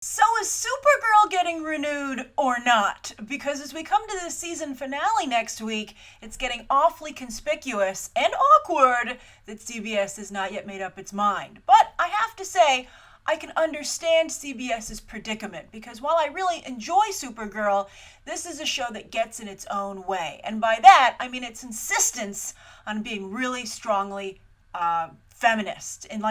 So is Supergirl getting renewed or not? Because as we come to the season finale next week, it's getting awfully conspicuous and awkward that CBS has not yet made up its mind. But I have to say, I can understand CBS's predicament because while I really enjoy Supergirl, this is a show that gets in its own way. And by that, I mean its insistence on being really strongly feminist in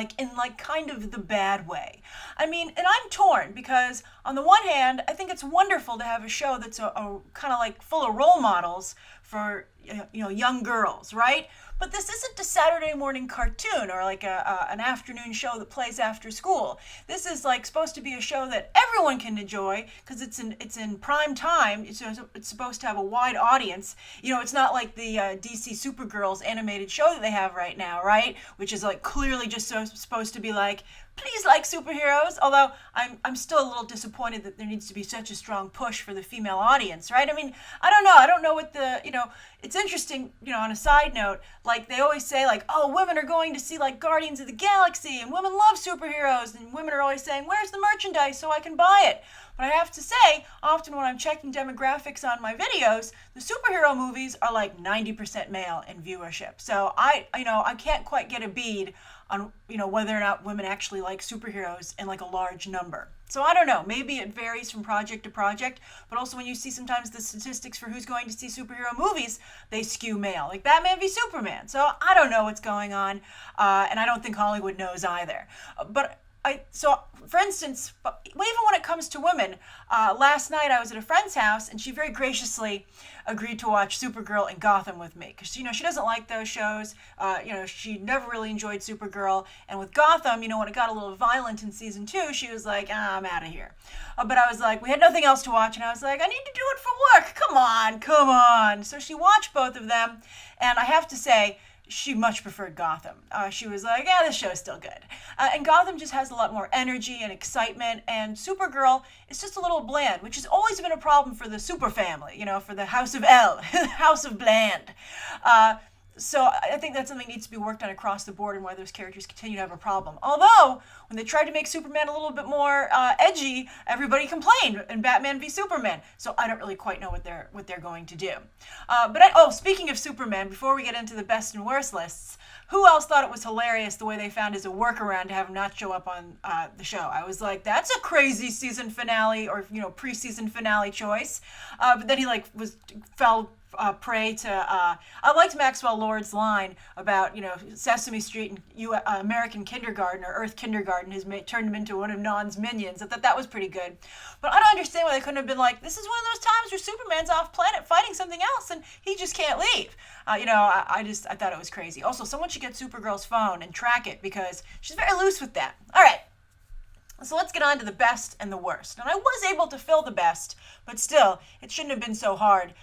kind of the bad way. I mean, and I'm torn because on the one hand, I think it's wonderful to have a show that's a kind of like full of role models for young girls, right? But this isn't a Saturday morning cartoon or like an afternoon show that plays after school. This is like supposed to be a show that everyone can enjoy because it's in prime time. It's supposed to have a wide audience. It's not like the DC Supergirls animated show that they have right now, right? Which is like clearly just supposed to be like, please like superheroes. Although I'm still a little disappointed that there needs to be such a strong push for the female audience, right? I mean, I don't know. I don't know what it's interesting, on a side note, like they always say like, oh, women are going to see like Guardians of the Galaxy and women love superheroes and women are always saying, where's the merchandise so I can buy it? But I have to say, often when I'm checking demographics on my videos, the superhero movies are like 90% male in viewership. So I can't quite get a bead on, whether or not women actually like superheroes in like a large number. So I don't know, maybe it varies from project to project, but also when you see sometimes the statistics for who's going to see superhero movies, they skew male, like Batman v Superman. So I don't know what's going on, and I don't think Hollywood knows either. For instance, even when it comes to women, last night I was at a friend's house and she very graciously agreed to watch Supergirl and Gotham with me because she doesn't like those shows. She never really enjoyed Supergirl, and with Gotham, when it got a little violent in season 2, she was like, I'm out of here. But I was like, we had nothing else to watch, and I was like, I need to do it for work. Come on. So she watched both of them, and I have to say, she much preferred Gotham. She was like, yeah, this show's still good. And Gotham just has a lot more energy and excitement, and Supergirl is just a little bland, which has always been a problem for the super family, for the House of L, House of Bland. So I think that's something that needs to be worked on across the board and why those characters continue to have a problem. Although, when they tried to make Superman a little bit more edgy, everybody complained in Batman v Superman. So I don't really quite know what they're going to do. Speaking of Superman, before we get into the best and worst lists, who else thought it was hilarious the way they found as a workaround to have him not show up on the show? I was like, that's a crazy season finale or preseason finale choice. But then he fell prey to I liked Maxwell Lord's line about Sesame Street and American Kindergarten or Earth Kindergarten has turned him into one of Non's minions. I thought that was pretty good, but I don't understand why they couldn't have been like, this is one of those times where Superman's off planet fighting something else and he just can't leave. I thought it was crazy. Also, someone should get Supergirl's phone and track it because she's very loose with that. All right. So let's get on to the best and the worst. And I was able to fill the best, but still, it shouldn't have been so hard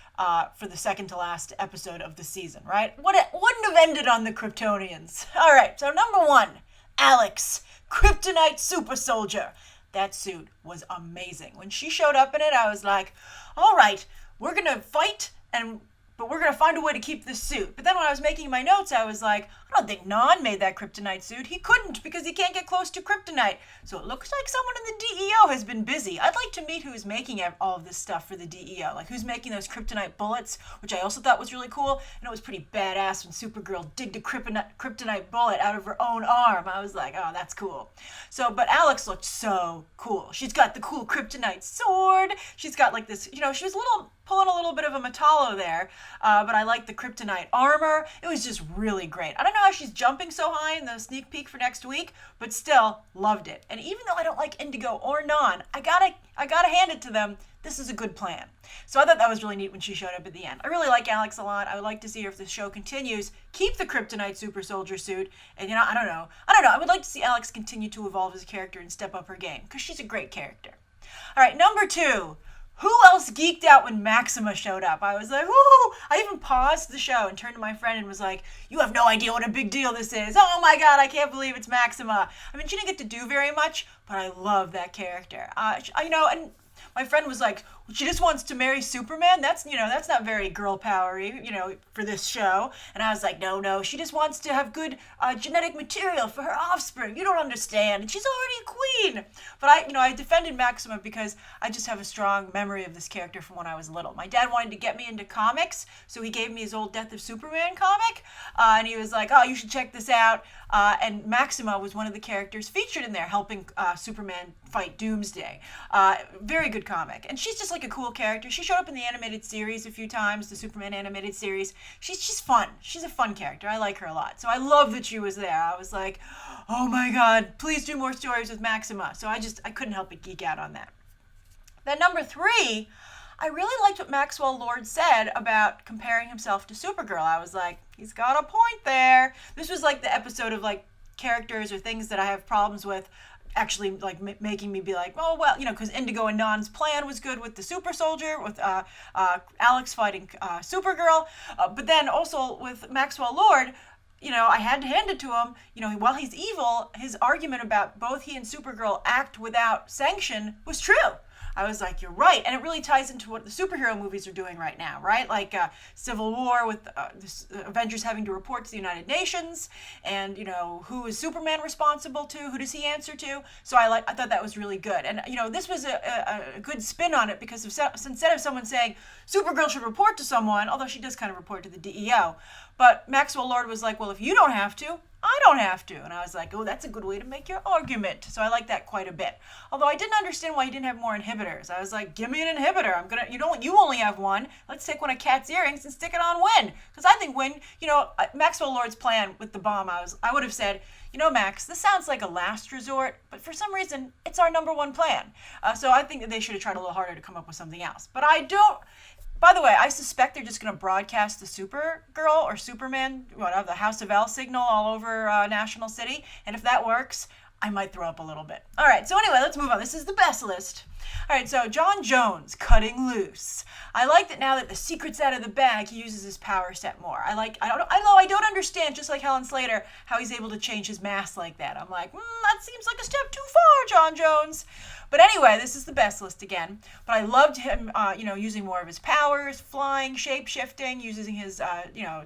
for the second to last episode of the season, right? Wouldn't have ended on the Kryptonians. All right, so number 1, Alex, Kryptonite Super Soldier. That suit was amazing. When she showed up in it, I was like, all right, we're going to fight but we're going to find a way to keep this suit. But then when I was making my notes, I was like, I don't think Non made that kryptonite suit. He couldn't because he can't get close to kryptonite. So it looks like someone in the DEO has been busy. I'd like to meet who's making all of this stuff for the DEO. Like who's making those kryptonite bullets, which I also thought was really cool. And it was pretty badass when Supergirl digged a kryptonite bullet out of her own arm. I was like, oh, that's cool. But Alex looked so cool. She's got the cool kryptonite sword. She's got like this, she was pulling a little bit of a Metallo there, but I like the Kryptonite Armor. It was just really great. I don't know how she's jumping so high in the sneak peek for next week, but still loved it. And even though I don't like Indigo or Non, I gotta hand it to them. This is a good plan. So I thought that was really neat when she showed up at the end. I really like Alex a lot. I would like to see her, if the show continues, keep the Kryptonite Super Soldier suit. And I don't know. I would like to see Alex continue to evolve as a character and step up her game because she's a great character. All right, number 2. Who else geeked out when Maxima showed up? I was like, whoo! I even paused the show and turned to my friend and was like, you have no idea what a big deal this is. Oh my God, I can't believe it's Maxima. I mean, she didn't get to do very much, but I love that character. And My friend was like, she just wants to marry Superman? That's not very girl powery, for this show. And I was like, no, she just wants to have good genetic material for her offspring. You don't understand. And she's already a queen. But I defended Maxima because I just have a strong memory of this character from when I was little. My dad wanted to get me into comics, so he gave me his old Death of Superman comic. And he was like, oh, you should check this out. And Maxima was one of the characters featured in there, helping Superman fight Doomsday. Very good comic. And she's just like a cool character. She showed up in the animated series a few times, the Superman animated series. She's fun. She's a fun character. I like her a lot. So I love that she was there. I was like, oh my God, please do more stories with Maxima. So I couldn't help but geek out on that. Then number 3, I really liked what Maxwell Lord said about comparing himself to Supergirl. I was like, he's got a point there. This was like the episode of like characters or things that I have problems with actually like making me be like, oh, well, because Indigo and Non's plan was good with the super soldier, with Alex fighting Supergirl. But then also with Maxwell Lord, I had to hand it to him. While he's evil, his argument about both he and Supergirl act without sanction was true. I was like, you're right. And it really ties into what the superhero movies are doing right now, right? Like Civil War with the Avengers having to report to the United Nations. And, who is Superman responsible to? Who does he answer to? So I thought that was really good. And, this was a good spin on it because instead of someone saying Supergirl should report to someone, although she does kind of report to the DEO, but Maxwell Lord was like, well, if you don't have to, I don't have to. And I was like, oh, that's a good way to make your argument. So I like that quite a bit. Although I didn't understand why he didn't have more inhibitors. I was like, give me an inhibitor. You only have one. Let's take one of Kat's earrings and stick it on Wynn. Because I think Wynn, Maxwell Lord's plan with the bomb, I would have said, Max, this sounds like a last resort, but for some reason, it's our number one plan. So I think that they should have tried a little harder to come up with something else. But I don't. By the way, I suspect they're just going to broadcast the Supergirl or Superman, the House of L signal all over National City. And if that works, I might throw up a little bit. All right, so anyway, let's move on. This is the best list. All right, so John Jones, cutting loose. I like that now that the secret's out of the bag, he uses his power set more. I don't understand, just like Helen Slater, how he's able to change his mask like that. I'm like, that seems like a step too far, John Jones. But anyway, this is the best list again. But I loved him, using more of his powers, flying, shape-shifting, using his,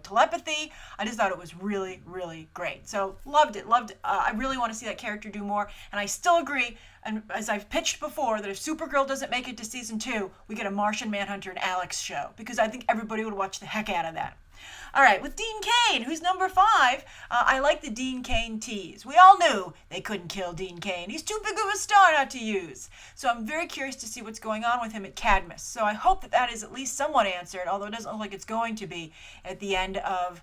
telepathy. I just thought it was really, really great. So loved it. I really want to see that character do more. And I still agree, and as I've pitched before, that if Supergirl doesn't make it to season 2, we get a Martian Manhunter and Alex show. Because I think everybody would watch the heck out of that. All right, with Dean Cain, who's number 5, I like the Dean Cain tease. We all knew they couldn't kill Dean Cain. He's too big of a star not to use. So I'm very curious to see what's going on with him at Cadmus. So I hope that is at least somewhat answered, although it doesn't look like it's going to be at the end of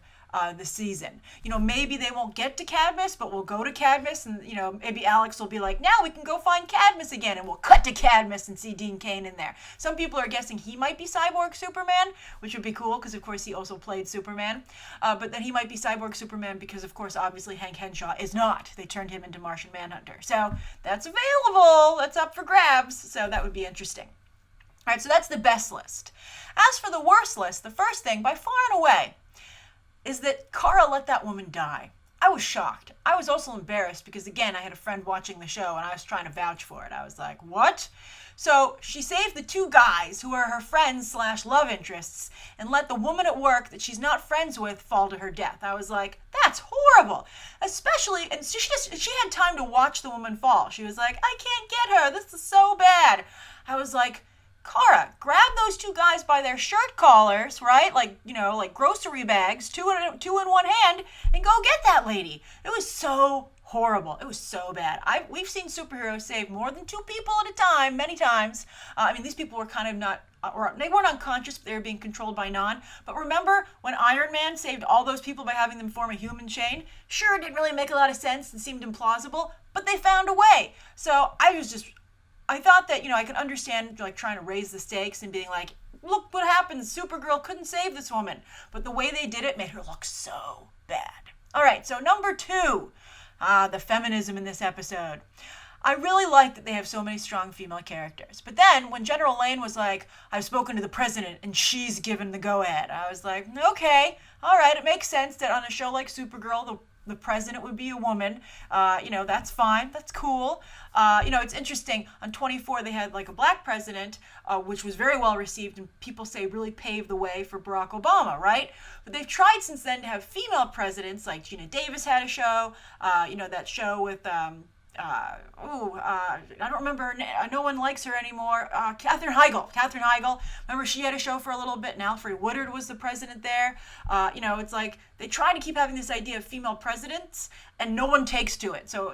the season. Maybe they won't get to Cadmus, but we'll go to Cadmus, and maybe Alex will be like, now we can go find Cadmus again, and we'll cut to Cadmus and see Dean Cain in there. Some people are guessing he might be Cyborg Superman, which would be cool because of course he also played Superman, but then he might be Cyborg Superman because of course obviously Hank Henshaw is not. They turned him into Martian Manhunter. So that's available. That's up for grabs. So that would be interesting. All right, so that's the best list. As for the worst list, the first thing by far and away is that Kara let that woman die. I was shocked. I was also embarrassed because, again, I had a friend watching the show and I was trying to vouch for it. I was like, what? So she saved the 2 guys who are her friends / love interests and let the woman at work that she's not friends with fall to her death. I was like, that's horrible. Especially, and she had time to watch the woman fall. She was like, I can't get her. This is so bad. I was like, Kara, grab those 2 guys by their shirt collars, right? Like grocery bags, two in one hand, and go get that lady. It was so horrible. It was so bad. We've seen superheroes save more than 2 people at a time, many times. These people were kind of not, or they weren't unconscious, but they were being controlled by Non. But remember when Iron Man saved all those people by having them form a human chain? Sure, it didn't really make a lot of sense and seemed implausible, but they found a way. So I thought that, I could understand trying to raise the stakes and being like, look what happens. Supergirl couldn't save this woman. But the way they did it made her look so bad. All right, so number 2, the feminism in this episode. I really like that they have so many strong female characters. But then when General Lane was like, I've spoken to the president and she's given the go-ahead, I was like, okay, all right, it makes sense that on a show like Supergirl, the president would be a woman. That's fine. That's cool. It's interesting. On 24, they had like a black president, which was very well received, and people say really paved the way for Barack Obama, right? But they've tried since then to have female presidents, like Gina Davis had a show, that show with, I don't remember, no one likes her anymore, Katherine Heigl. Remember, she had a show for a little bit, and Alfred Woodard was the president there. It's like they try to keep having this idea of female presidents, and no one takes to it. So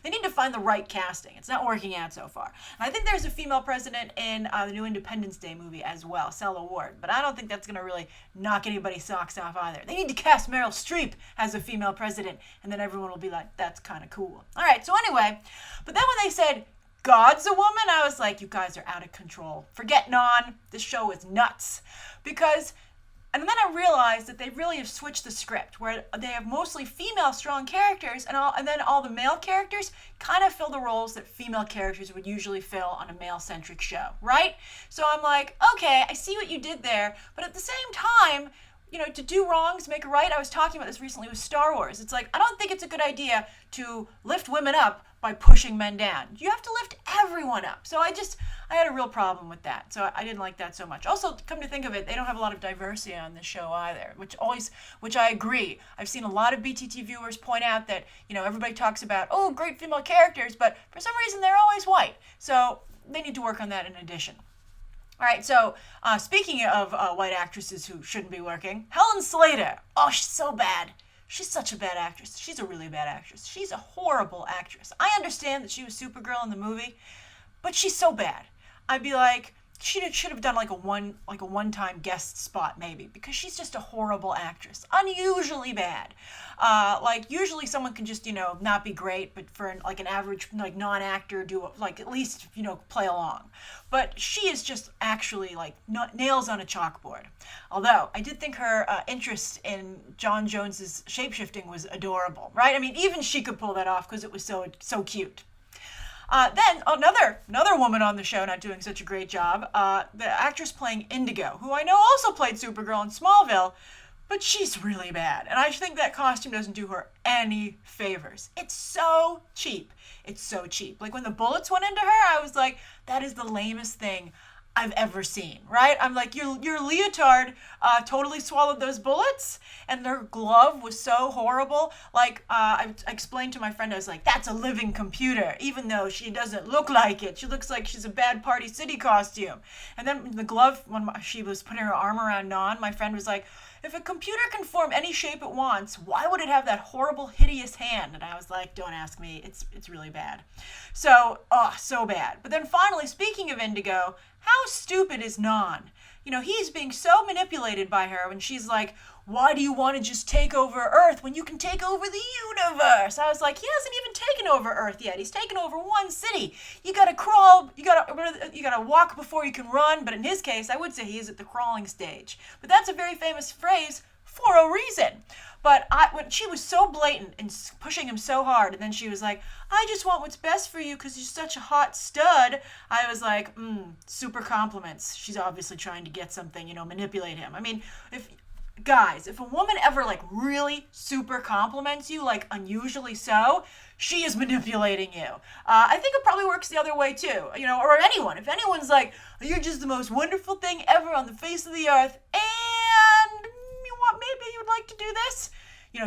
they need to find the right casting. It's not working out so far. And I think there's a female president in the new Independence Day movie as well, Stella Ward. But I don't think that's going to really knock anybody's socks off either. They need to cast Meryl Streep as a female president, and then everyone will be like, that's kind of cool. All right, so anyway, but then when they said, God's a woman, I was like, you guys are out of control. Forget Non. This show is nuts. And then I realized that they really have switched the script, where they have mostly female strong characters, and then all the male characters kind of fill the roles that female characters would usually fill on a male-centric show, right? So I'm like, okay, I see what you did there, but at the same time, to do wrongs, make a right. I was talking about this recently with Star Wars. It's like, I don't think it's a good idea to lift women up by pushing men down. You have to lift everyone up. So I had a real problem with that. So I didn't like that so much. Also, come to think of it, they don't have a lot of diversity on this show either, which I agree. I've seen a lot of BTT viewers point out that, everybody talks about, oh, great female characters, but for some reason they're always white. So they need to work on that in addition. All right, so speaking of white actresses who shouldn't be working, Helen Slater. Oh, she's so bad. She's such a bad actress. She's a really bad actress. She's a horrible actress. I understand that she was Supergirl in the movie, but she's so bad. I'd be like, she should have done like a one-time guest spot maybe, because she's just a horrible actress, unusually bad. Usually someone can just not be great, but for an average non-actor do at least play along. But she is just actually nails on a chalkboard. Although I did think her interest in John Jones's shapeshifting was adorable, right? I mean, even she could pull that off because it was so cute. Then another woman on the show not doing such a great job, the actress playing Indigo, who I know also played Supergirl in Smallville, but she's really bad. And I think that costume doesn't do her any favors. It's so cheap. It's so cheap. Like when the bullets went into her, I was like, that is the lamest thing I've ever seen, right? I'm like, your leotard totally swallowed those bullets, and their glove was so horrible. I explained to my friend, I was like, that's a living computer, even though she doesn't look like it. She looks like she's a bad Party City costume. And then the glove, when she was putting her arm around Non, my friend was like, if a computer can form any shape it wants, why would it have that horrible, hideous hand? And I was like, don't ask me. It's really bad. So bad. But then finally, speaking of Indigo, how stupid is Non? He's being so manipulated by her when she's like, why do you want to just take over Earth when you can take over the universe? I was like, he hasn't even taken over Earth yet. He's taken over one city. You gotta crawl, you gotta walk before you can run. But in his case, I would say he is at the crawling stage. But that's a very famous phrase for a reason. But when she was so blatant and pushing him so hard, and then she was like, I just want what's best for you because you're such a hot stud, I was like, super compliments. She's obviously trying to get something, manipulate him. I mean, if a woman ever really super compliments you, unusually so, she is manipulating you. I think it probably works the other way too, or anyone. If anyone's like, you're just the most wonderful thing ever on the face of the earth, and maybe you'd like to do this,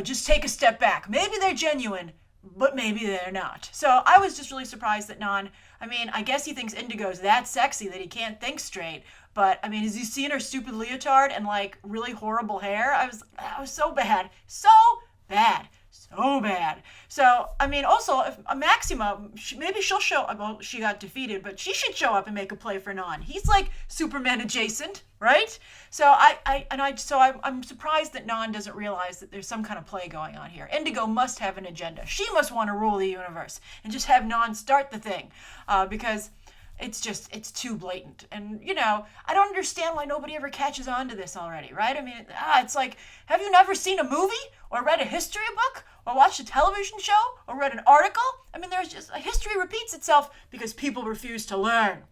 just take a step back. Maybe they're genuine, but maybe they're not. So I was just really surprised that Non, I guess he thinks Indigo's that sexy that he can't think straight. But, has he seen her stupid leotard and, really horrible hair? That was so bad. So bad. So bad. So, also, if Maxima, maybe she'll show up. Well, she got defeated, but she should show up and make a play for Non. He's, Superman adjacent, right? So, I'm surprised that Non doesn't realize that there's some kind of play going on here. Indigo must have an agenda. She must want to rule the universe and just have Non start the thing. Because it's too blatant. And, I don't understand why nobody ever catches on to this already, right? I mean, it's like, have you never seen a movie or read a history book or watched a television show or read an article? I mean, history repeats itself because people refuse to learn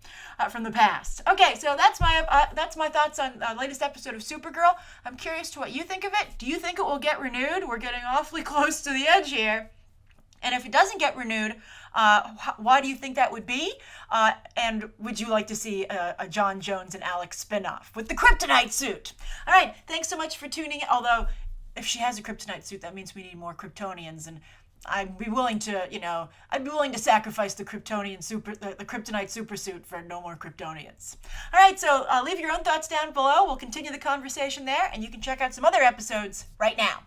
from the past. Okay, so that's my thoughts on the latest episode of Supergirl. I'm curious to what you think of it. Do you think it will get renewed? We're getting awfully close to the edge here. And if it doesn't get renewed, why do you think that would be? And would you like to see a John Jones and Alex spinoff with the Kryptonite suit? All right, thanks so much for tuning in. Although, if she has a Kryptonite suit, that means we need more Kryptonians, and I'd be willing to sacrifice the Kryptonite supersuit for no more Kryptonians. All right, so leave your own thoughts down below. We'll continue the conversation there, and you can check out some other episodes right now.